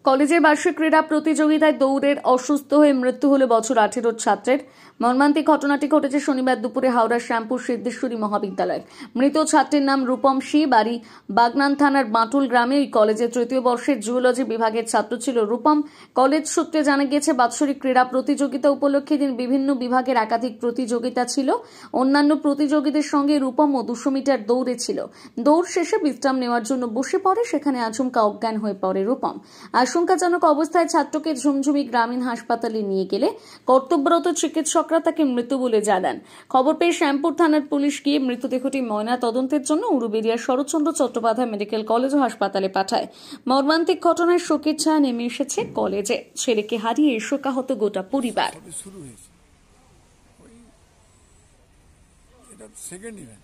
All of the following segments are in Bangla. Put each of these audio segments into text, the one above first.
কলেজের বার্ষিক ক্রীড়া প্রতিযোগিতায় দৌড়ের অসুস্থ হয়ে মৃত্যু হল বছর 18 ছাত্রের। মর্মান্তিক ঘটনাটি ঘটেছে শনিবার দুপুরে হাওড়ার শ্যামপুর সিদ্ধেশ্বরী মহাবিদ্যালয়ের। মৃত ছাত্রীর নাম রূপম সি, বাড়ি বাগনান থানার বাঁটুল গ্রামে। ওই কলেজের তৃতীয় বর্ষের জুওলজি বিভাগের ছাত্র ছিল রূপম। কলেজ সূত্রে জানা গিয়েছে, বাৎসরিক ক্রীড়া প্রতিযোগিতা উপলক্ষে দিন বিভিন্ন বিভাগের একাধিক প্রতিযোগিতা ছিল। অন্যান্য প্রতিযোগীদের সঙ্গে রূপমও 200 মিটার দৌড়ে ছিল। দৌড় শেষে বিশ্রাম নেওয়ার জন্য বসে পড়ে, সেখানে আচমকা অজ্ঞান হয়ে পড়ে রূপম। আশঙ্কাজনক অবস্থায় ছাত্রকে ঝুমঝুমি গ্রামীণ হাসপাতালে নিয়ে গেলে কর্তব্যরত চিকিৎসকরা তাকে মৃত বলে জানান। খবর পেয়ে শ্যামপুর থানার পুলিশ গিয়ে মৃতদেহটি ময়না তদন্তের জন্য উলুবেড়িয়ার শরৎচন্দ্র চট্টোপাধ্যায় মেডিকেল কলেজ ও হাসপাতালে পাঠায়। মর্মান্তিক ঘটনায় শোকের ছায়া নেমে এসেছে কলেজে। ছেলেকে হারিয়ে শোকাহত গোটা পরিবার। শুরু হয়েছে এটা সেকেন্ড ইভেন্ট।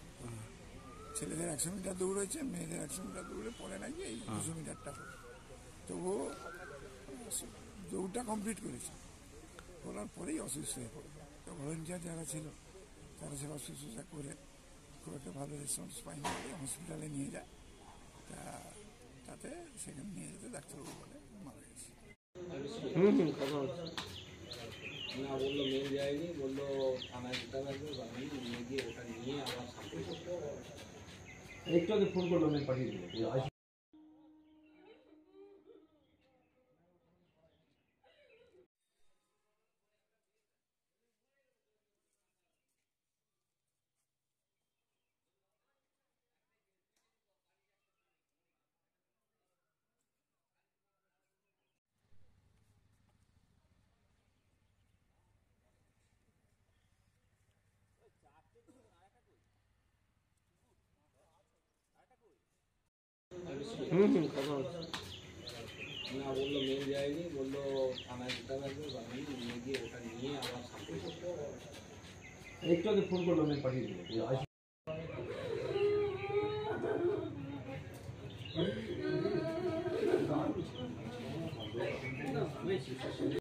ছেলেদের 100 মিটার দৌড় হয়েছে, মেয়েদের 100 মিটার দৌড়ে পরে নাকি এই 200 মিটারটা। তো ও দৌড়টা কমপ্লিট করেছে, করার পরেই অসুস্থ হয়ে পড়ে। তো ভলেন্টিয়ার যারা ছিল তারা সেবা শুশ্রূষা করে খুব একটা ভালো রেসপন্স পায়নি, হসপিটালে নিয়ে যায়। তাতে সেখানে নিয়ে যেতে ডাক্তারবাবু বলে মারা গেছে। না বললো মেয়ে যায়নি, বললো থানায় যেতে লাগবে বা নিয়ে গিয়ে ওটা নিয়ে আবার সামনে একটু আগে ফোন করলো, আমি পাঠিয়ে দিল। কথা হচ্ছে না, বললো মেয়ে যায়নি, বললো থানায় যেতে লাগবে বা নিয়ে গিয়ে ওটা নিয়ে আবার সামনে একটু আগে ফোন করলো, আমি পাঠিয়ে দিল।